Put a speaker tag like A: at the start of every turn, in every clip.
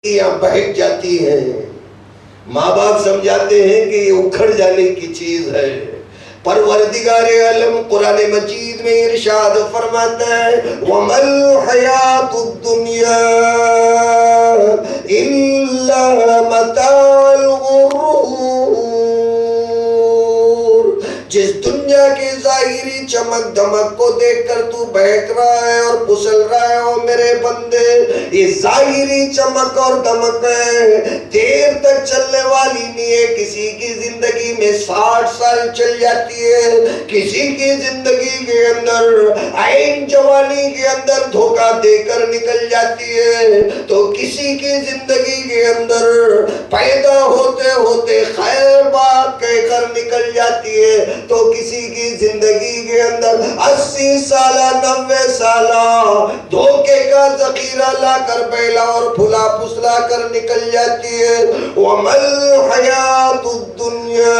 A: یہاں بہک جاتی ہیں. ماں باپ سمجھاتے ہیں کہ یہ اکھڑ جانے کی چیز ہے. پروردگار عالم قرآن مجید میں ارشاد فرماتا ہے وَمَا الْحَيَاةُ الدُّنْيَا إِلَّا مَتَاعُ الْغُرُورِ. جس دنیا کے ظاہری چمک دمک کو دیکھ کر تو بہک رہا ہے اور پھسل رہا ہے او میرے بندے، یہ ظاہری چمک اور دمک ہے، دیر تک چلنے والی نہیں ہے. کسی کی زندگی میں 60 سال چل جاتی ہے، کسی کی زندگی کے اندر عین جوانی کے اندر دھوکہ دے کر نکل جاتی ہے، تو کسی کی زندگی کے اندر پیدا ہوتے ہوتے خیر بات کہہ کر نکل جاتی ہے، تو کسی کی زندگی کے اندر 80 سالہ 90 سالہ دھوکے کا ذخیرہ لا کر بیلا اور پھلا پھسلا کر نکل جاتی ہے. وَمَا الْحَيَاةُ الدُّنْيَا،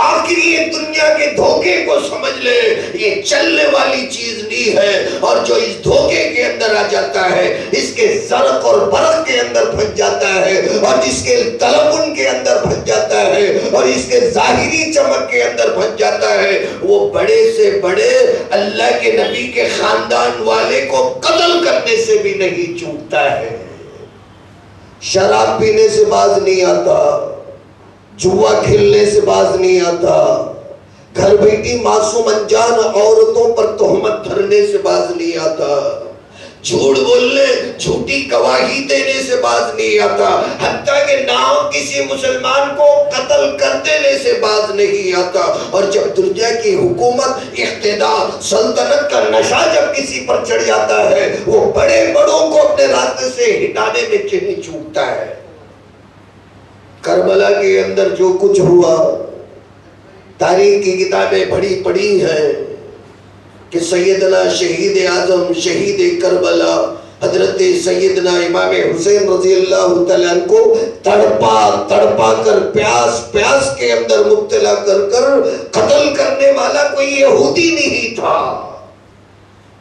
A: آخر یہ دنیا کے دھوکے کو سمجھ لے، یہ چلنے والی چیز نہیں ہے، اور جو اس دھوکے کے اندر آ جاتا ہے اس کے زرق اور برق کے اندر پھنس جاتا ہے، اور جس کے تلبن کے اندر پھنس جاتا ہے، اور اس کے ظاہری چمک کے اندر پھنس جاتا ہے، وہ بڑے سے بڑے اللہ کے نبی کے خاندان والے کو قتل کرنے سے بھی نہیں چوکتا ہے. شراب پینے سے باز نہیں آتا، جوا کھیلنے سے باز نہیں آتا، گھر بیٹی معصوم انجان عورتوں پر تہمت دھرنے سے باز نہیں آتا، جھوٹ بولنے جھوٹی گواہی دینے سے باز نہیں آتا، حتیٰ کہ نام کسی مسلمان کو قتل کر دینے سے باز نہیں آتا. اور جب دنیا کی حکومت اقتدار سلطنت کا نشہ جب کسی پر چڑھ جاتا ہے، وہ بڑے بڑوں کو اپنے راستے سے ہٹانے میں نہیں چوکتا ہے. کربلا کے اندر جو کچھ ہوا تاریخ کی کتابیں بڑی پڑی ہیں کہ سیدنا شہید اعظم شہید کربلا حضرت سیدنا امام حسین رضی اللہ تعالیٰ عنہ کو تڑپا کر پیاس کے اندر مبتلا کر قتل کرنے والا کوئی یہودی نہیں تھا.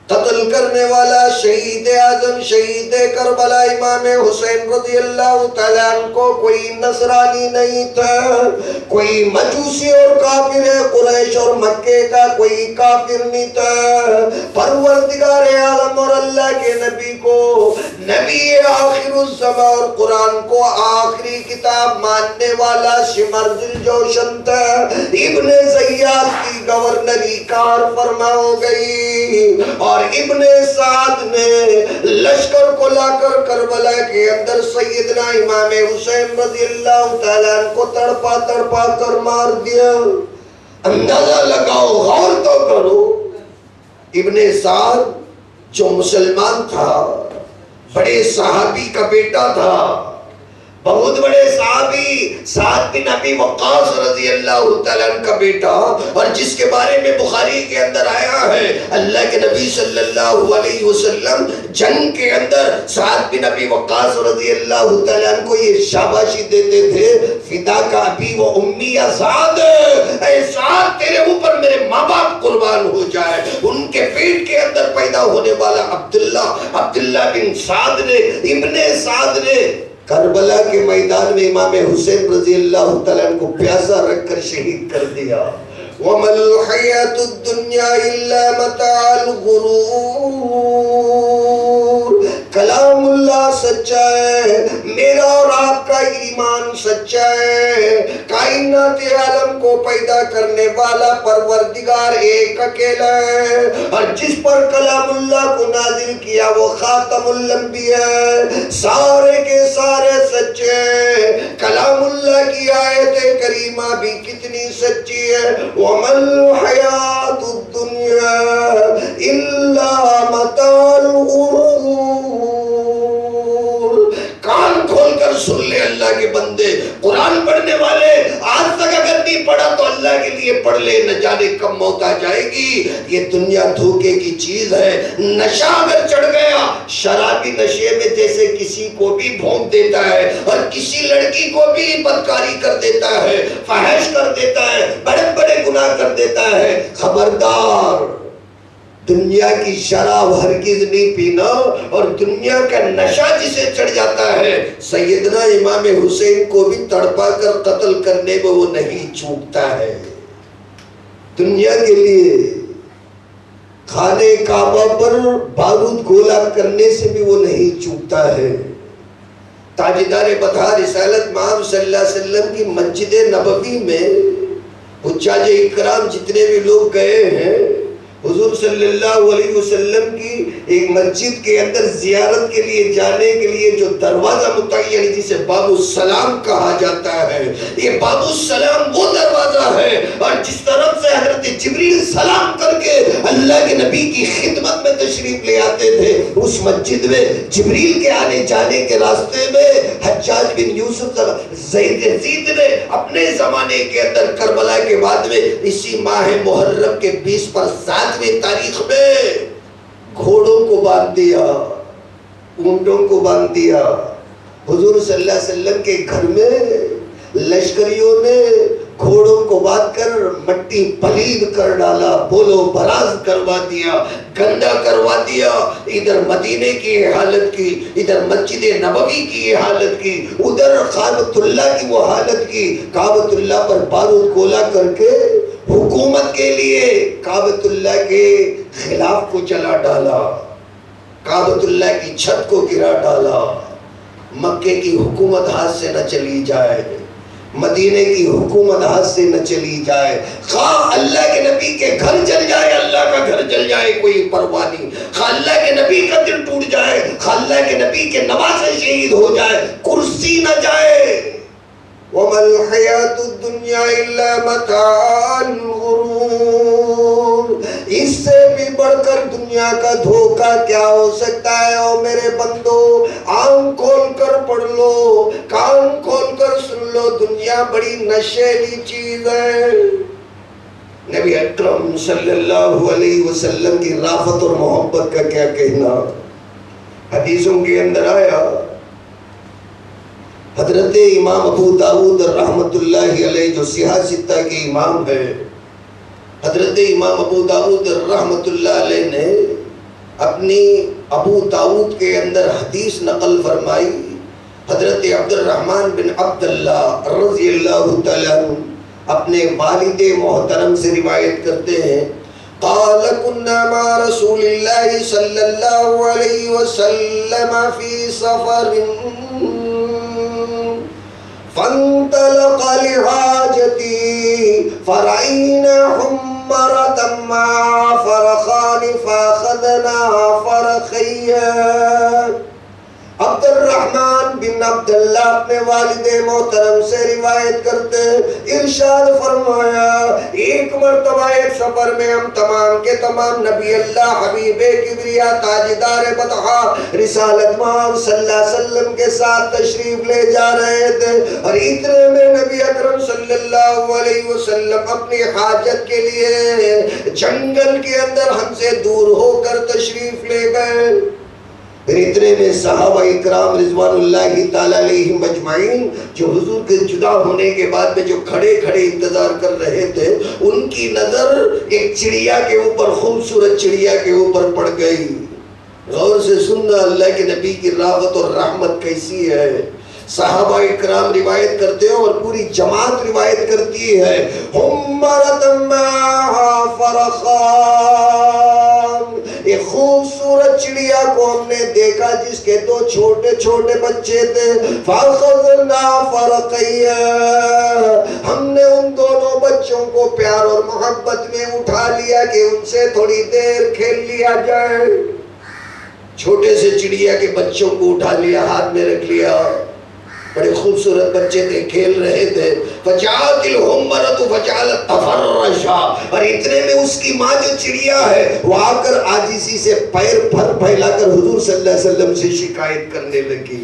A: قتل کرنے والا شہید اعظم شہید کربلا امام حسین رضی اللہ تعالیٰ عنہ کو کوئی نصرانی نہیں تھا، کوئی مجوسی اور کافر قریش اور مکے کا کوئی کافر نہیں تھا. پروردگار عالم اور اللہ کے نبی کو نبی آخر الزمان اور قرآن کو آخری کتاب ماننے والا شمر دلجوشن تھا. ابن زیاد کی گورنری کار فرما ہو گئی، اور ابن سعد نے لشکر کو لا کر کربلا کے اندر سیدنا امام حسین رضی اللہ تعالیٰ عنہ کو تڑپا کر مار دیا. اندازہ لگاؤ، غور تو کرو. ابن سعد جو مسلمان تھا، بڑے صحابی کا بیٹا تھا، بہت بڑے صحابی سعد بن ابی وقاص رضی اللہ تعالیٰ عنہ کا بیٹا، اور جس کے بارے میں بخاری کے اندر آیا ہے اللہ کے نبی صلی اللہ علیہ وسلم جنگ کے اندر سعد بن ابی وقاص رضی اللہ تعالیٰ عنہ کو یہ شاباشی دیتے تھے فدا کا ابی و امی یا سعد، اے سعد تیرے اوپر میرے ماں باپ قربان ہو جائے. ان کے پیٹ کے اندر پیدا ہونے والا عبداللہ بن سعد نے ابن سعد نے کربلا کے میدان میں امام حسین رضی اللہ تعالیٰ عنہ کو پیاسا رکھ کر شہید کر دیا. وَمَا الْحَيَاةُ الدُّنْيَا إِلَّا مَتَاعُ الْغُرُورِ. کلام اللہ سچا ہے، میرا اور آپ کا ایمان سچا ہے. کائنات عالم کو پیدا کرنے والا پروردگار ایک اکیلا ہے، اور جس پر کلام اللہ کو نازل کیا وہ خاتم الانبیاء، سارے کے سارے سچے ہیں. کلام اللہ کی آیت کریمہ بھی کتنی سچی ہے. وَمَا الْحَيَاةُ الدُّنْيَا إِلَّا مَتَاعُ الْغُرُورِ. کان کھول کر سن لے اللہ کے بندے، قرآن پڑھنے والے آج تک اگر نہیں پڑھا تو اللہ کے لیے پڑھ لے، نہ جانے کب موت آ جائے گی. یہ دنیا دھوکے کی چیز ہے. نشہ اگر چڑھ گیا، شرابی نشے میں جیسے کسی کو بھی بھونک دیتا ہے اور کسی لڑکی کو بھی بدکاری کر دیتا ہے، فحش کر دیتا ہے، بڑے بڑے گناہ کر دیتا ہے. خبردار، دنیا کی شراب ہرگز نہیں پینا، اور دنیا کا نشہ جسے چڑھ جاتا ہے سیدنا امام حسین کو بھی تڑپا کر قتل کرنے میں وہ نہیں چوکتا ہے۔ دنیا کے لیے خانہ کعبہ پر بارود گولا کرنے سے بھی وہ نہیں چوکتا ہے۔ تاجدار بطحہ رسالت مآب صلی اللہ علیہ وسلم کی مسجد نبوی میں حجاج اکرام جتنے بھی لوگ گئے ہیں، حضور صلی اللہ علیہ وسلم کی ایک مسجد کے اندر زیارت کے لیے جانے کے لیے جو دروازہ متعین ہے جسے باب السلام کہا جاتا ہے، یہ باب السلام وہ دروازہ ہے، اور جس طرف سے حضرت جبریل سلام کر کے اللہ کے نبی کی خدمت میں تشریف لے آتے تھے، اس مسجد میں جبریل کے آنے جانے کے راستے میں حجاج بن یوسف یزید نے اپنے زمانے کے اندر کربلا کے بعد میں اسی ماہ محرم کے 20 پر 7ویں تاریخ میں گھوڑوں کو باندھ دیا، اونٹوں کو باندھ دیا۔ حضور صلی اللہ علیہ وسلم کے گھر میں لشکریوں نے گھوڑوں کو باندھ کر مٹی پلید کر ڈالا، بولو براز کروا دیا، گندا کروا دیا۔ ادھر مدینے کی حالت کی، ادھر مسجد نبوی کی حالت کی، ادھر کعبۃ اللہ کی وہ حالت کی۔ کعبۃ اللہ پر بارود گولا کر کے حکومت کے لیے کعبۃ اللہ کے خلاف کو جلا ڈالا، کعبۃ اللہ کی چھت کو گرا ڈالا۔ مکے کی حکومت ہاتھ سے نہ چلی جائے، مدینے کی حکومت ہاتھ سے نہ چلی جائے، خواہ اللہ کے نبی کے گھر جل جائے، اللہ کا گھر جل جائے، کوئی پرواہ نہیں، خواہ اللہ کے نبی کا دل ٹوٹ جائے، خواہ اللہ کے نبی کے نواسے شہید ہو جائے، کرسی نہ جائے۔ وَمَا الْحَيَاةُ الدُّنْيَا إِلَّا مَتَاعُ الْغُرُورِ، اس سے بھی بڑھ کر دنیا کا دھوکہ کیا ہو سکتا ہے؟ او میرے بندو، آنکھ کھول کر پڑھ لو، کان کھول کر سن لو، دنیا بڑی نشیلی چیز ہے۔ نبی اکرم صلی اللہ علیہ وسلم کی رافت اور محبت کا کیا کہنا؟ حدیثوں کے اندر آیا، حضرت امام ابو داؤد رحمت اللہ علیہ جو سیاہ ستہ کے امام ہے، حضرت امام ابو داؤد رحمت اللہ علیہ نے اپنی ابو داؤد کے اندر حدیث نقل فرمائی۔ حضرت عبد الرحمن بن عبداللہ رضی اللہ تعالیٰ عنہ اپنے والد محترم سے روایت کرتے ہیں، قال كنا مع رسول اللہ صلی اللہ علیہ وسلم فی سفر فانطلق لحاجتی فرعینا حمرة مع فرخان فاخذنا فرخیا۔ عبد الرحمن بن عبداللہ اپنے والد محترم سے روایت کرتے، ارشاد فرمایا، ایک مرتبہ ایک سفر میں ہم تمام کے تمام نبی اللہ حبیب کبریا تاجدار بطحہ رسالت مآب صلی اللہ علیہ وسلم کے ساتھ تشریف لے جا رہے تھے، اور اتنے میں نبی اکرم صلی اللہ علیہ وسلم اپنی حاجت کے لیے جنگل کے اندر ہم سے دور ہو کر تشریف لے گئے۔ پھر اتنے میں صحابہ اکرام رضوان اللہ تعالیٰ علیہم اجمعین جو حضور کے جدا ہونے کے بعد میں جو کھڑے کھڑے انتظار کر رہے تھے، ان کی نظر ایک چڑیا کے اوپر، خوبصورت چڑیا کے اوپر پڑ گئی۔ غور سے سننا، اللہ کے نبی کی رحمت اور رحمت کیسی ہے۔ صحابہ اکرام روایت کرتے ہیں اور پوری جماعت روایت کرتی ہے، حمرۃ معہا فرخان، ایک خوبصورت چڑیا کو ہم نے دیکھا جس کے دو چھوٹے چھوٹے بچے تھے، فاخذنا فرقیا، ہم نے ان دونوں بچوں کو پیار اور محبت میں اٹھا لیا کہ ان سے تھوڑی دیر کھیل لیا جائے۔ چھوٹے سے چڑیا کے بچوں کو اٹھا لیا، ہاتھ میں رکھ لیا، بڑے خوبصورت بچے تھے، کھیل رہے تھے۔ فجاءت الحمرۃ فجعلت تفرشا، اور اتنے میں اس کی ماں جو چڑیا ہے وہ آ کر عاجزی سے پیر پھیلا کر حضور صلی اللہ علیہ وسلم سے شکایت کرنے لگی،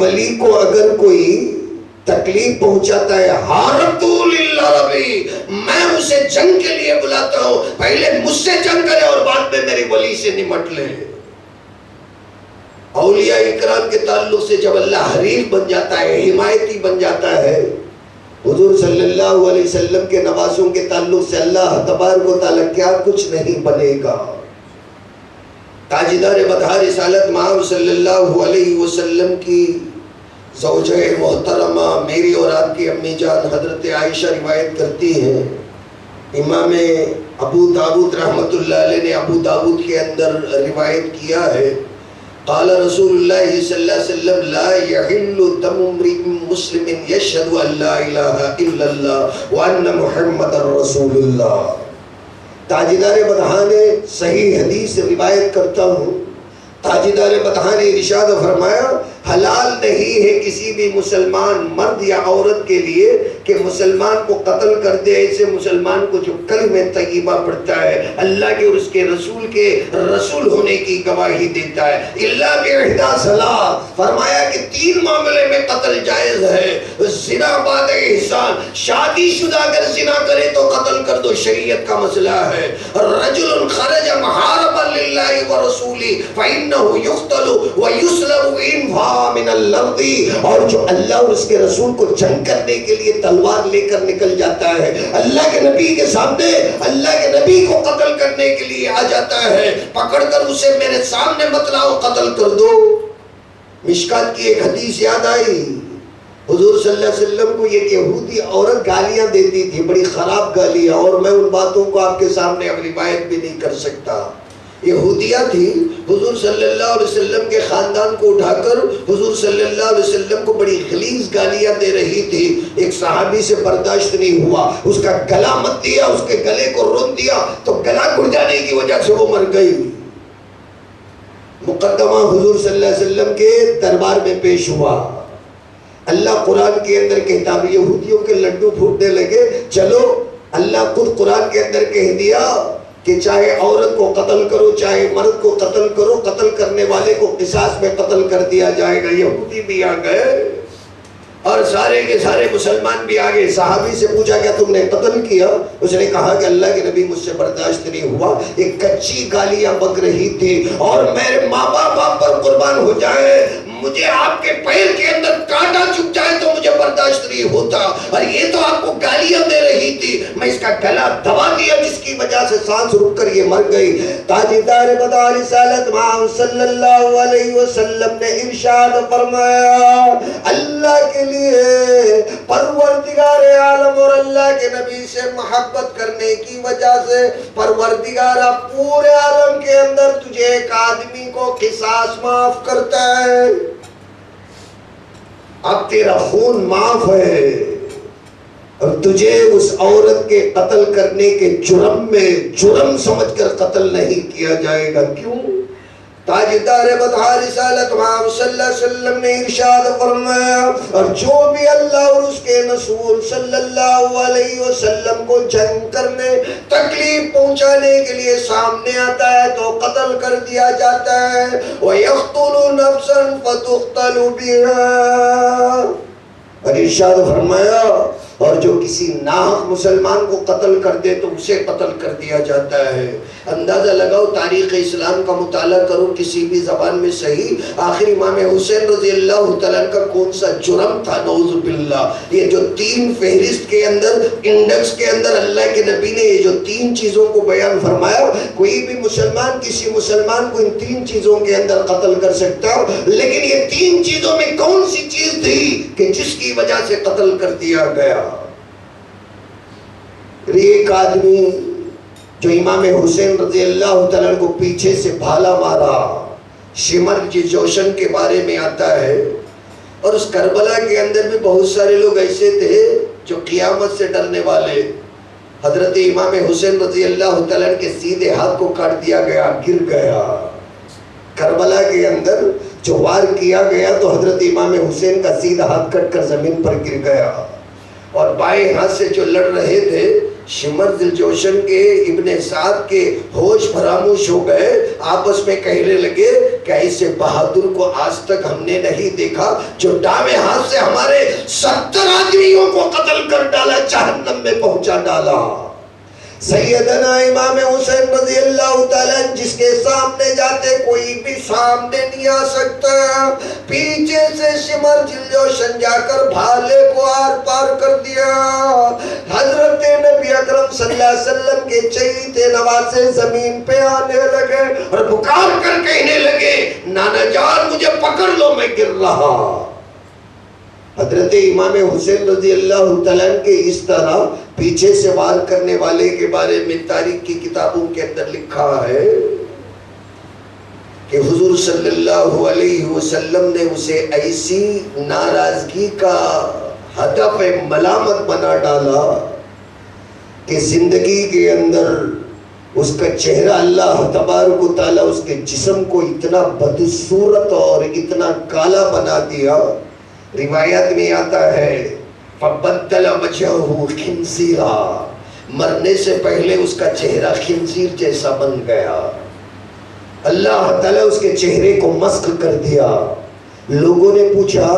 A: ولی کو اگر کوئی تکلیف پہنچاتا ہے، حاربتو للہ ربی، میں اسے جنگ کے لیے بلاتا ہوں، پہلے مجھ سے جنگ کرے اور بعد میں میرے ولی سے نمٹ لے۔ اولیاء اکرام کے تعلق سے جب اللہ حریف بن جاتا ہے، حمایتی بن جاتا ہے، حضور صلی اللہ علیہ وسلم کے نوازوں کے تعلق سے اللہ تبارک و تعالیٰ کیا کچھ نہیں بنے گا۔ تاجدار بدحا رسالت مآب صلی اللہ علیہ وسلم کی زوجہ محترمہ میری اور آپ کی امی جان حضرت عائشہ روایت کرتی ہیں، امام ابو داود رحمت اللہ علیہ نے ابو داود کے اندر روایت کیا ہے، قال رسول اللہ صلی اللہ علیہ وسلم لا يحل دم امرئ مسلم يشهد ان لا الہ الا اللہ وان محمد رسول اللہ۔ تاجدار بدحا نے صحیح حدیث روایت کرتا ہوں، تاجدار بدحا نے ارشاد فرمایا حلال نہیں ہے کسی بھی مسلمان مرد یا عورت کے لیے کہ مسلمان کو قتل کر دے، ایسے مسلمان کو جو کلمہ طیبہ پڑھتا ہے، اللہ کے اور اس کے رسول ہونے کی گواہی دیتا ہے، الا بإحدى ثلاث، فرمایا کہ تین معاملے میں قتل جائز ہے، زنا بعد احسان، شادی شدہ اگر زنا کرے تو قتل کر دو، شریعت کا مسئلہ ہے، رجل خرج محاربا للہ ورسولہ فإنہ یقتل ویسلب ان من الارض، اور جو اللہ اور اس کے رسول کو جنگ کرنے کے لیے تلوار لے کر نکل جاتا ہے، اللہ کے نبی کے سامنے اللہ کے نبی کو قتل کرنے کے لیے آ جاتا ہے، پکڑ کر اسے میرے سامنے مت لاؤ، قتل کر دو۔ مشکات کی ایک حدیث یاد آئی، حضور صلی اللہ علیہ وسلم کو ایک یہودی عورت گالیاں دیتی تھی، بڑی خراب گالیاں، اور میں ان باتوں کو آپ کے سامنے اب روایت بھی نہیں کر سکتا۔ یہودیہ تھی، حضور صلی اللہ علیہ وسلم کے خاندان کو اٹھا کر حضور صلی اللہ علیہ وسلم کو بڑی غلیظ گالیاں دے رہی تھی، ایک صحابی سے برداشت نہیں ہوا، اس کا گلا مت دیا، اس کے گلے کو رون دیا تو گلا گھٹ جانے کی وجہ سے وہ مر گئی۔ مقدمہ حضور صلی اللہ علیہ وسلم کے دربار میں پیش ہوا، اللہ قرآن کے اندر کہتا، یہودیوں کے لڈو پھوٹنے لگے، چلو اللہ خود قرآن کے اندر کہہ دیا کہ چاہے عورت کو قتل کرو چاہے مرد کو قتل کرو، قتل کرنے والے کو قصاص میں قتل کر دیا جائے گا۔ یہودی بھی آ گئے اور سارے کے سارے مسلمان بھی آ گئے۔ صحابی سے پوچھا کیا تم نے قتل کیا؟ اس نے کہا کہ اللہ کے نبی مجھ سے برداشت نہیں ہوا، ایک کچی گالیاں بک رہی تھی، اور میرے ماں باپ آپ پر قربان ہو جائے، مجھے آپ کے پیر کے اندر کانٹا چپ جائے تو مجھے برداشت نہیں ہوتا، اور یہ تو آپ کو گالیاں دے رہی تھی، میں اس کا گلا دبا دیا جس کی وجہ سے سانس رک کر یہ مر گئی۔ تاجدار بدحا رسالت مآب صلی اللہ علیہ وسلم نے ارشاد فرمایا، اللہ کے لیے پروردگار عالم اور اللہ کے نبی سے محبت کرنے کی وجہ سے پروردگارہ پورے عالم کے اندر تجھے ایک آدمی کو قصاص معاف کرتا ہے، اب تیرا خون معاف ہے، اور تجھے اس عورت کے قتل کرنے کے جرم میں جرم سمجھ کر قتل نہیں کیا جائے گا۔ کیوں؟ تاجدار بدحا رسالت مآب صلی اللہ علیہ وسلم نے ارشاد فرمایا، اور جو بھی اللہ اور اس کے رسول صلی اللہ علیہ وسلم کو جنگ کرنے تکلیف پہنچانے کے لیے سامنے آتا ہے تو قتل کر دیا جاتا ہے۔ وَيَقْتُلُ نَفْسًا فَتُقْتَلُ بِهَا، اور ارشاد فرمایا اور جو کسی ناحق مسلمان کو قتل کر دے تو اسے قتل کر دیا جاتا ہے۔ اندازہ لگاؤ، تاریخ اسلام کا مطالعہ کرو کسی بھی زبان میں صحیح، آخر امام حسین رضی اللہ تعالیٰ کا کون سا جرم تھا؟ نعوذ باللہ، یہ جو تین فہرست کے اندر انڈیکس کے اندر اللہ کے نبی نے یہ جو تین چیزوں کو بیان فرمایا، کوئی بھی مسلمان کسی مسلمان کو ان تین چیزوں کے اندر قتل کر سکتا، لیکن یہ تین چیزوں میں کون سی چیز تھی کہ جس کی وجہ سے قتل کر دیا گیا؟ ایک آدمی جو امام حسین رضی اللہ تعالیٰ کو پیچھے سے بھالا مارا، شمر جی جوشن کے بارے میں آتا ہے، اور اس کربلا کے اندر بھی بہت سارے لوگ ایسے تھے جو قیامت سے ڈرنے والے۔ حضرت امام حسین رضی اللہ تعالیٰ کے سیدھے ہاتھ کو کاٹ دیا گیا، گر گیا۔ کربلا کے اندر جو وار کیا گیا تو حضرت امام حسین کا سیدھا ہاتھ کٹ کر زمین پر گر گیا، اور بائیں ہاتھ سے جو لڑ رہے تھے شمر دلجوشن کے ابن سعد کے ہوش فراموش ہو گئے، آپس میں کہنے لگے کہ ایسے بہادر کو آج تک ہم نے نہیں دیکھا جو ڈامے ہاتھ سے ہمارے 70 آدمیوں کو قتل کر ڈالا، جہنم میں پہنچا ڈالا۔ سیدنا امام حسین رضی اللہ تعالیٰ جس کے سامنے جاتے کوئی بھی سامنے نہیں آ سکتا، پیچھے سے شمر دلجوشن جا کر بھالے کو آر پار کر دیا۔ حضرت نبی اکرم صلی اللہ علیہ وسلم کے چہیتے نواسے زمین پہ آنے لگے اور پکار کر کہنے لگے نانا جان مجھے پکڑ لو میں گر رہا۔ حضرت امام حسین رضی اللہ تعالیٰ کے اس طرح پیچھے سے وار کرنے والے کے بارے میں تاریخ کی کتابوں کے اندر لکھا ہے کہ حضور صلی اللہ علیہ وسلم نے اسے ایسی ناراضگی کا ہدف ملامت بنا ڈالا کہ زندگی کے اندر اس کا چہرہ اللہ تبارک و تعالیٰ اس کے جسم کو اتنا بدصورت اور اتنا کالا بنا دیا۔ روایت میں آتا ہے فَبَدَّلَ وَجْهُهُ خِنزِيرًا، مرنے سے پہلے اس کا چہرہ خنزیر جیسا بن گیا۔ اللہ تعالیٰ اس کے چہرے کو مسخ کر دیا۔ لوگوں نے پوچھا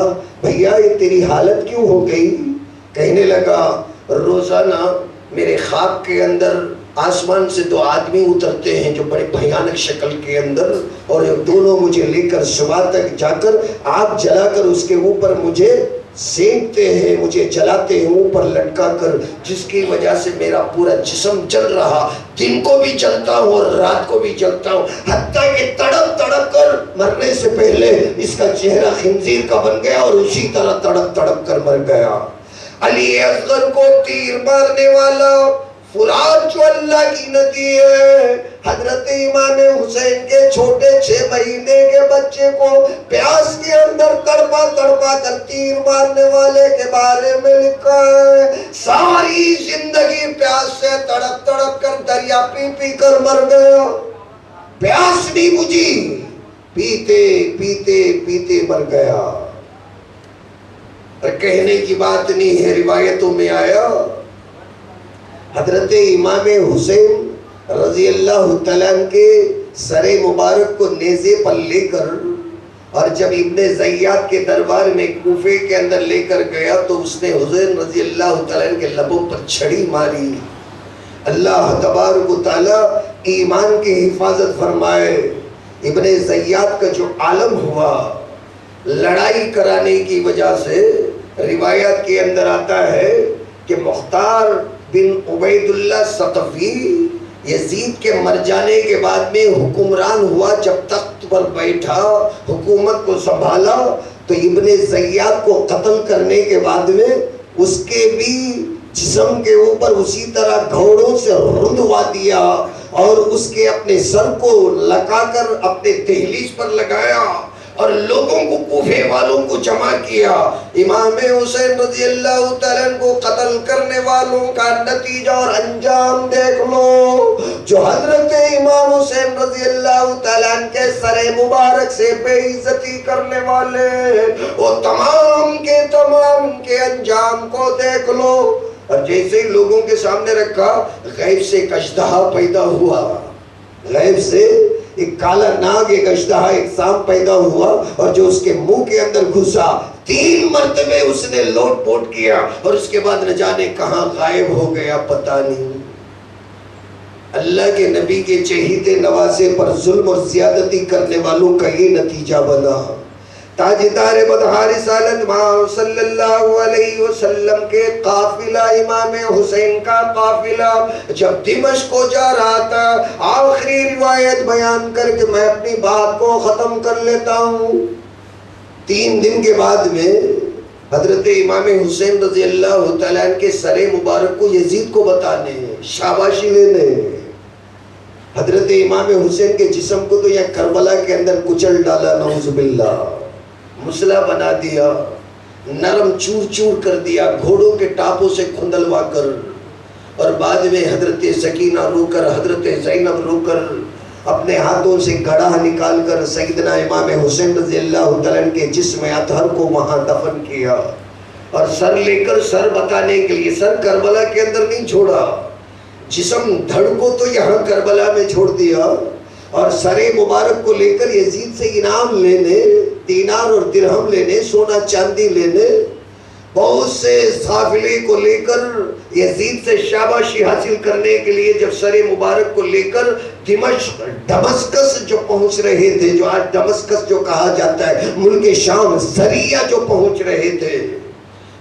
A: بھیا یہ تیری حالت کیوں ہو گئی؟ کہنے لگا روزانہ میرے خواب کے اندر آسمان سے 2 آدمی اترتے ہیں جو بڑے بھیانک شکل کے اندر، اور یہ دونوں مجھے لے کر صبح تک جا کر آگ جلا کر اس کے اوپر مجھے سینکتے ہیں، مجھے جلاتے ہیں اوپر لٹکا کر، جس کی وجہ سے میرا پورا جسم جل رہا، دن کو بھی جلتا ہوں اور رات کو بھی جلتا ہوں، حتیٰ کہ تڑپ تڑپ کر مرنے سے پہلے اس کا چہرہ خنزیر کا بن گیا اور اسی طرح تڑپ تڑپ کر مر گیا۔ علی اصغر کو تیر مارنے والا فرات جو اللہ کی ندی ہے، حضرت امام حسین کے چھوٹے 6 مہینے کے بچے کو پیاس کے اندر تڑپا تڑپا کر تیر مارنے والے کے بارے میں لکھا ہے ساری زندگی پیاس سے تڑپ تڑپ کر دریا پی پی کر مر گیا، پیاس نہیں بجھی، پیتے پیتے پیتے مر گیا۔ اور کہنے کی بات نہیں ہے، روایتوں میں آیا حضرت امام حسین رضی اللہ تعالیٰ کے سر مبارک کو نیزے پر لے کر اور جب ابن زیاد کے دربار میں کوفے کے اندر لے کر گیا تو اس نے حسین رضی اللہ تعالیٰ کے لبوں پر چھڑی ماری۔ اللہ تبارک و تعالیٰ ایمان کی حفاظت فرمائے۔ ابن زیاد کا جو عالم ہوا لڑائی کرانے کی وجہ سے، روایات کے اندر آتا ہے کہ مختار بن عبید اللہ ثقفی یزید کے مر جانے کے بعد میں حکمران ہوا، جب تخت پر بیٹھا حکومت کو سنبھالا تو ابن زیاد کو قتل کرنے کے بعد میں اس کے بھی جسم کے اوپر اسی طرح گھوڑوں سے رندوا دیا اور اس کے اپنے سر کو لگا کر اپنے دہلیز پر لگایا اور لوگوں کو کوفے والوں کو جمع کیا۔ امام حسین رضی اللہ تعالیٰ کو قتل کرنے والوں کا نتیجہ اور انجام دیکھ لو۔ جو حضرت امام حسین رضی اللہ تعالیٰ کے سر مبارک سے بے عزتی کرنے والے، وہ تمام کے انجام کو دیکھ لو۔ اور جیسے لوگوں کے سامنے رکھا، غیب سے ایک اژدہا پیدا ہوا، غیب سے ایک کالا ناگ، ایک اژدہا، ایک سانپ پیدا ہوا اور جو اس کے منہ کے اندر گھسا 3 مرتبے اس نے لوٹ پوٹ کیا اور اس کے بعد نہ جانے کہاں غائب ہو گیا پتہ نہیں۔ اللہ کے نبی کے چہیتے نواسے پر ظلم اور زیادتی کرنے والوں کا یہ نتیجہ بنا۔ تاجدار بدہا رسالت محمد صلی اللہ علیہ وسلم کے قافلہ، امام حسین کا قافلہ جب دمشق کو جا رہا تھا، آخری روایت بیان کر کے میں اپنی بات کو ختم کر لیتا ہوں۔ 3 دن کے بعد میں حضرت امام حسین رضی اللہ تعالیٰ کے سر مبارک کو یزید کو بتانے، شاباشی لینے، حضرت امام حسین کے جسم کو تو یہ کربلا کے اندر کچل ڈالا، نعوذ باللہ، مسلح بنا دیا، نرم چور چور کر دیا، گھوڑوں کے ٹاپوں سے کھندلوا کر، اور بعد میں حضرت سکینہ رو کر، حضرت زینب رو کر، اپنے ہاتھوں سے گڑھا نکال کر سیدنا امام حسین رضی اللہ تعالیٰ کے جسم اطہر کو وہاں دفن کیا، اور سر لے کر سر بتانے کے لیے، سر کربلا کے اندر نہیں چھوڑا، جسم دھڑ کو تو یہاں کربلا میں چھوڑ دیا اور سر مبارک کو لے کر یزید سے انعام لینے، دینار اور درہم لینے، سونا چاندی لینے، بہت سے قافلے کو لے کر یزید سے شاباشی حاصل کرنے کے لیے جب سر مبارک کو لے کر دمشقس جو پہنچ رہے تھے، جو آج دمشقس جو کہا جاتا ہے، ملک شام، سریہ جو پہنچ رہے تھے،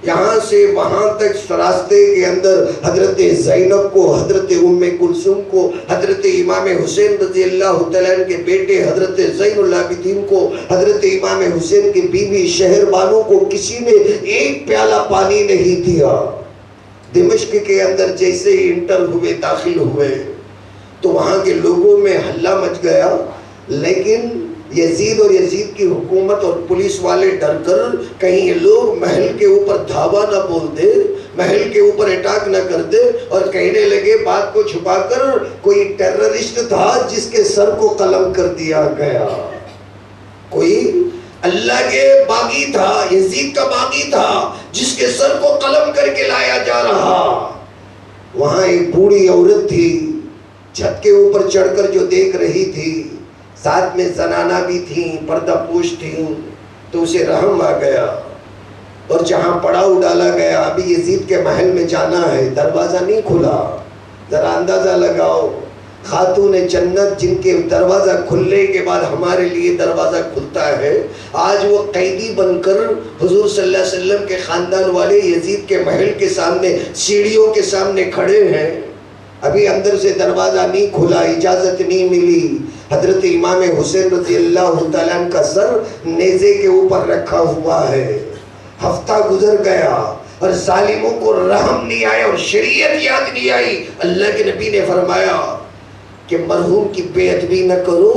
A: یہاں سے وہاں تک راستے کے اندر حضرت زینب کو، حضرت ام کلثوم کو، حضرت امام حسین رضی اللہ تعالیٰ عنہ کے بیٹے حضرت زین العابدین کو، حضرت امام حسین کی بیوی شہر بانو کو کسی نے ایک پیالہ پانی نہیں دیا۔ دمشق کے اندر جیسے ہی انٹر ہوئے، داخل ہوئے تو وہاں کے لوگوں میں ہلہ مچ گیا، لیکن یزید اور یزید کی حکومت اور پولیس والے ڈر کر کہیں یہ لوگ محل کے اوپر دھاوا نہ بول دے، محل کے اوپر اٹیک نہ کر دے، اور کہنے لگے بات کو چھپا کر کوئی ٹیررسٹ تھا جس کے سر کو قلم کر دیا گیا، کوئی اللہ کے باغی تھا، یزید کا باغی تھا جس کے سر کو قلم کر کے لایا جا رہا۔ وہاں ایک بوڑھی عورت تھی، چھت کے اوپر چڑھ کر جو دیکھ رہی تھی، ساتھ میں زنانہ بھی تھیں، پردہ پوش تھیں، تو اسے رحم آ گیا اور جہاں پڑاؤ ڈالا گیا، ابھی یزید کے محل میں جانا ہے، دروازہ نہیں کھلا، ذرا اندازہ لگاؤ، خاتون جنت جن کے دروازہ کھلنے کے بعد ہمارے لیے دروازہ کھلتا ہے، آج وہ قیدی بن کر حضور صلی اللہ علیہ وسلم کے خاندان والے یزید کے محل کے سامنے، سیڑھیوں کے سامنے کھڑے ہیں، ابھی اندر سے دروازہ نہیں کھلا، اجازت نہیں ملی۔ حضرت امام حسین رضی اللہ تعالیٰ عنہ کا سر نیزے کے اوپر رکھا ہوا ہے، ہفتہ گزر گیا اور ظالموں کو رحم نہیں آیا اور شریعت یاد نہیں آئی۔ اللہ کے نبی نے فرمایا کہ مرحوم کی بے ادبی نہ کرو،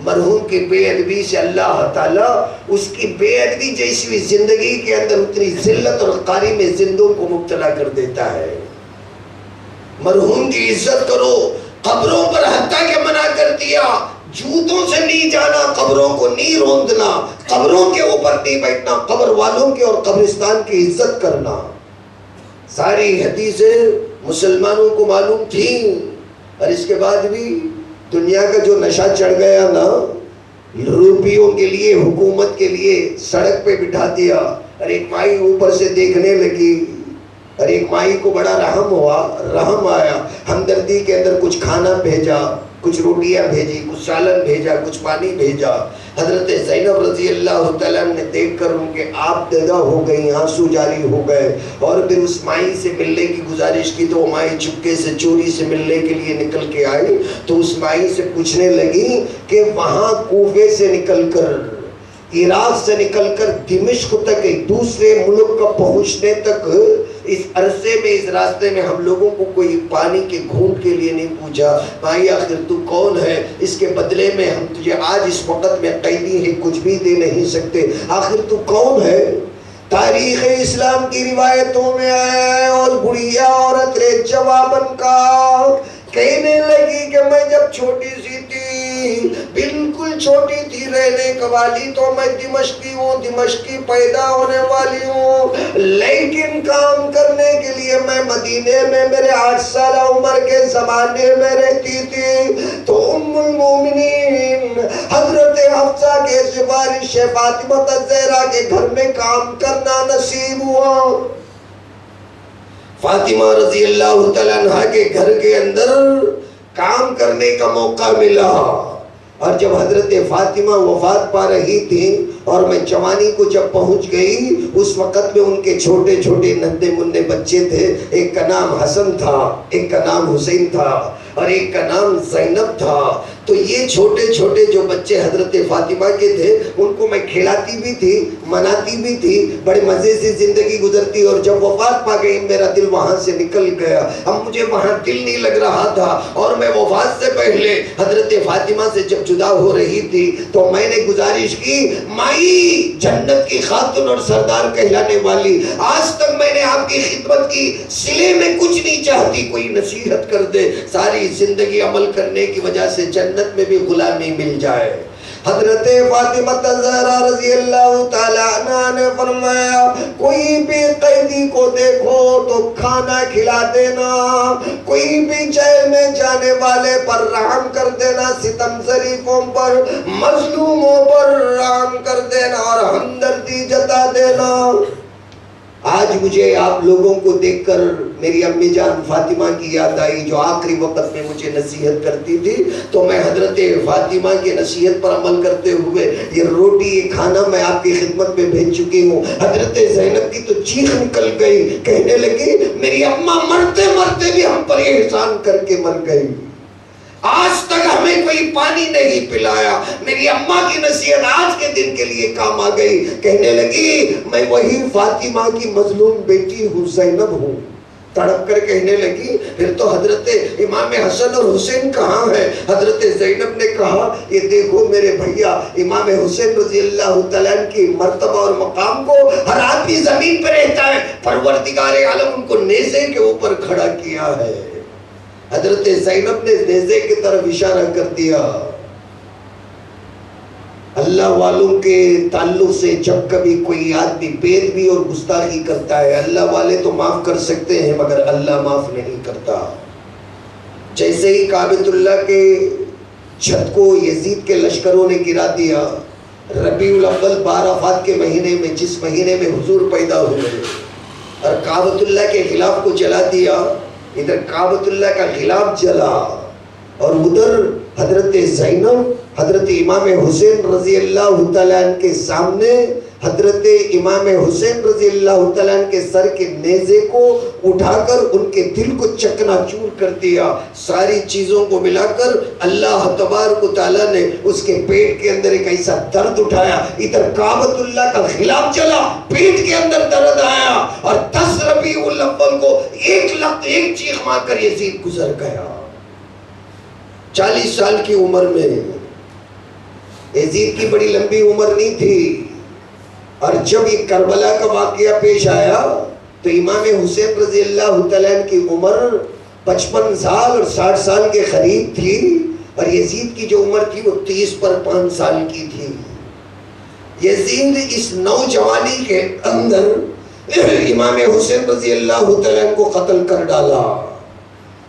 A: مرحوم کی بے ادبی سے اللہ تعالیٰ اس کی بے ادبی جیسی بھی زندگی کے اندر اتنی ذلت اور قاری میں زندوں کو مبتلا کر دیتا ہے۔ مرحوم کی عزت کرو، قبروں پر حتیٰ کہ منع کر دیا، جوتوں سے نہیں جانا، قبروں کو نہیں روندنا، قبروں کے اوپر نہیں بیٹھنا، قبر والوں کے اور قبرستان کی عزت کرنا۔ ساری حدیثیں مسلمانوں کو معلوم تھیں، اور اس کے بعد بھی دنیا کا جو نشہ چڑھ گیا نا، روپیوں کے لیے، حکومت کے لیے سڑک پہ بٹھا دیا، اور ایک مائی اوپر سے دیکھنے لگی، اور ایک مائی کو بڑا رحم آیا، ہمدردی کے اندر کچھ کھانا بھیجا، کچھ روٹیاں بھیجی، کچھ سالن بھیجا، کچھ پانی بھیجا۔ حضرت زینب رضی اللہ تعالیٰ نے دیکھ کر ان کے آپ دیدہ ہو گئی، آنسو جاری ہو گئے، اور پھر اس مائی سے ملنے کی گزارش کی تو وہ مائی چپکے سے چوری سے ملنے کے لیے نکل کے آئی، تو اس مائی سے پوچھنے لگی کہ وہاں کوفے سے نکل کر، عراق سے نکل کر دمشق تک، ایک دوسرے ملک کا پہنچنے تک، اس عرصے میں، اس راستے میں ہم لوگوں کو کوئی پانی کے گھونٹ کے لیے نہیں پوچھا، بھائی آخر تو کون ہے، اس کے بدلے میں ہم تجھے آج اس وقت میں قیدی ہے، کچھ بھی دے نہیں سکتے، آخر تو کون ہے؟ تاریخ اسلام کی روایتوں میں آیا ہے، اور بڑھیا عورت نے جواباً کہا، کہنے لگی کہ میں جب چھوٹی سی تھی، بالکل چھوٹی تھی، رہنے کا والی تو میں دمشقی ہوں، دمشقی پیدا ہونے والی ہوں، لیکن کام کرنے کے لیے میں مدینے میں میرے 8 سالہ عمر کے زمانے میں رہتی تھی، تو ام المومنین حضرت حفصہ کے سفارش فاطمہ الزہرا کے گھر میں کام کرنا نصیب ہوا۔ فاطمہ رضی اللہ تعالیٰ عنہ کے گھر کے اندر کام کرنے کا موقع ملا، اور جب حضرت فاطمہ وفات پا رہی تھی اور میں جوانی کو جب پہنچ گئی، اس وقت میں ان کے چھوٹے چھوٹے ننھے منھے بچے تھے، ایک کا نام حسن تھا، ایک کا نام حسین تھا، اور ایک کا نام زینب تھا۔ تو یہ چھوٹے چھوٹے جو بچے حضرت فاطمہ کے تھے، ان کو میں کھلاتی بھی تھی، مناتی بھی تھی، بڑے مزے سے زندگی گزرتی، اور جب وفات پا گئی میرا دل وہاں سے نکل گیا، اب مجھے وہاں دل نہیں لگ رہا تھا، اور میں وفات سے پہلے حضرت فاطمہ سے جب جدا ہو رہی تھی تو میں نے گزارش کی، مائی جنت کی خاتون اور سردار کہلانے والی، آج تک میں نے آپ کی خدمت کی، صلے میں کچھ نہیں چاہتی، کوئی نصیحت کر دے، ساری زندگی عمل کرنے کی وجہ سے جنت میں بھی غلامی مل جائے۔ حضرت فاطمہ الزہرا رضی اللہ تعالیٰ عنہ نے فرمایا، کوئی بھی قیدی کسی کو دیکھو تو کھانا کھلا دینا، کوئی بھی جیل میں جانے والے پر رحم کر دینا، ستم ظریفوں پر، مظلوموں پر رحم کر دینا اور ہمدردی جتا دینا۔ آج مجھے آپ لوگوں کو دیکھ کر میری امی جان فاطمہ کی یاد آئی، جو آخری وقت میں مجھے نصیحت کرتی تھی، تو میں حضرت فاطمہ کی نصیحت پر عمل کرتے ہوئے یہ روٹی یہ کھانا میں آپ کی خدمت میں بھیج چکی ہوں۔ حضرت زینب کی تو چیخ نکل گئی، کہنے لگی میری اماں مرتے مرتے بھی ہم پر احسان کر کے مر گئی، آج تک ہمیں کوئی پانی نہیں پلایا، میری اماں کی نصیحت آج کے دن کے لیے کام آ گئی۔ کہنے لگی میں وہی فاطمہ کی مظلوم بیٹی ہوں، زینب ہوں۔ تڑپ کر کہنے لگی پھر تو حضرت امام حسن اور حسین کہاں ہیں؟ حضرت زینب نے کہا یہ دیکھو میرے بھیا امام حسین رضی اللہ تعالیٰ عنہ کی مرتبہ اور مقام کو ہر آدمی زمین پر رہتا ہے، پروردگار عالم ان کو نیزے کے اوپر کھڑا کیا ہے۔ حضرت زینب نے نیزے کی طرف اشارہ کر دیا۔ اللہ والوں کے تعلق سے جب کبھی کوئی آدمی بےادبی اور گستاخی کرتا ہے، اللہ والے تو معاف کر سکتے ہیں مگر اللہ معاف نہیں کرتا۔ جیسے ہی کعبۃ اللہ کے چھت کو یزید کے لشکروں نے گرا دیا، ربیع الاول 12 عرفات کے مہینے میں، جس مہینے میں حضور پیدا ہوئے، اور کعبۃ اللہ کے غلاف کو جلا دیا، ادھر کعبۃ اللہ کا غلاف جلا اور ادھر حضرت زینب حضرت امام حسین رضی اللہ تعالیٰ عنہ کے سامنے حضرت امام حسین رضی اللہ تعالیٰ عنہ کے سر کے نیزے کو اٹھا کر ان کے دل کو چکنا چور کر دیا۔ ساری چیزوں کو ملا کر اللہ تبارک و تعالیٰ نے اس کے پیٹ کے اندر ایک ایسا درد اٹھایا، ادھر کعبۃ اللہ کا غلاف چلا، پیٹ کے اندر درد آیا، اور 10 ربیع الاول کو ایک چیخ مار کر یزید گزر گیا۔ 40 سال کی عمر میں، یزید کی بڑی لمبی عمر نہیں تھی، اور جب یہ کربلا کا واقعہ پیش آیا تو امام حسین رضی اللہ تعالیٰ عنہ کی عمر 55 سال اور 60 سال کے قریب تھی، اور یزید کی جو عمر تھی وہ 30 پر 5 سال کی تھی۔ یزید اس نوجوانی کے اندر امام حسین رضی اللہ تعالیٰ عنہ کو قتل کر ڈالا۔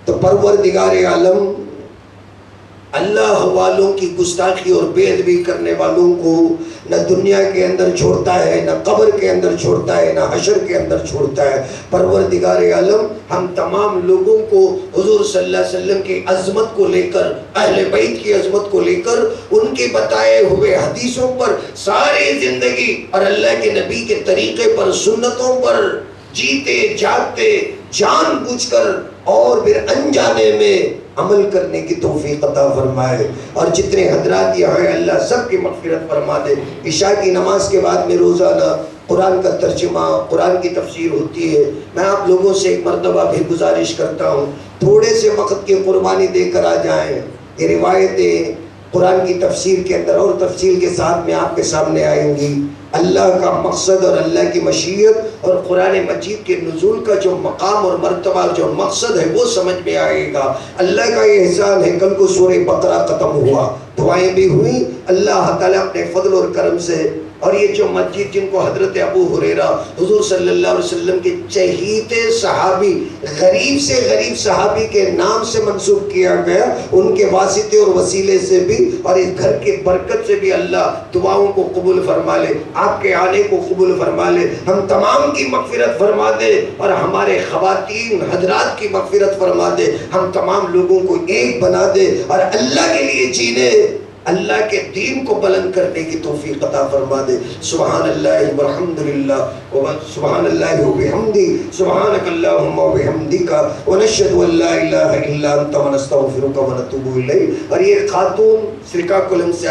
A: تو پروردگار عالم اللہ والوں کی گستاخی اور بے ادبی کرنے والوں کو نہ دنیا کے اندر چھوڑتا ہے، نہ قبر کے اندر چھوڑتا ہے، نہ حشر کے اندر چھوڑتا ہے۔ پروردگار عالم ہم تمام لوگوں کو حضور صلی اللہ علیہ وسلم کی عظمت کو لے کر، اہل بیت کی عظمت کو لے کر، ان کے بتائے ہوئے حدیثوں پر ساری زندگی اور اللہ کے نبی کے طریقے پر، سنتوں پر جیتے جاگتے، جان بوجھ کر اور پھر انجانے میں عمل کرنے کی توفیق عطا فرمائے۔ اور جتنے حضرات یہاں ہیں اللہ سب کی مغفرت فرما دے۔ عشاء کی نماز کے بعد میں روزانہ قرآن کا ترجمہ، قرآن کی تفسیر ہوتی ہے۔ میں آپ لوگوں سے ایک مرتبہ بھی گزارش کرتا ہوں، تھوڑے سے وقت کی قربانی دے کر آ جائیں۔ یہ روایتیں قرآن کی تفسیر کے اندر اور تفصیل کے ساتھ میں آپ کے سامنے آئیں گی۔ اللہ کا مقصد اور اللہ کی مشیت اور قرآن مجید کے نزول کا جو مقام اور مرتبہ جو مقصد ہے وہ سمجھ میں آئے گا۔ اللہ کا یہ احسان ہے، کل کو سورہ بقرہ ختم ہوا، دعائیں بھی ہوئیں، اللہ تعالیٰ اپنے فضل اور کرم سے، اور یہ جو مسجد جن کو حضرت ابو ہریرہ حضور صلی اللہ علیہ وسلم کے چہیتے صحابی، غریب سے غریب صحابی کے نام سے منسوب کیا گیا، ان کے واسطے اور وسیلے سے بھی اور اس گھر کے برکت سے بھی اللہ دعاؤں کو قبول فرما لے، آپ کے آنے کو قبول فرما لے، ہم تمام کی مغفرت فرما دے، اور ہمارے خواتین حضرات کی مغفرت فرما دے، ہم تمام لوگوں کو ایک بنا دے، اور اللہ کے لیے جینے، اللہ کے دین کو بلند کرنے کی توفیق عطا فرما دے۔ سبحان اللہ والحمدللہ سبحان اللہ وبحمدہ سبحانک اللہم وبحمدک ونشہد ان لا الہ الا انت ونستغفرک ونتوب الیک۔ اور یہ خاتون سرکا کلم سے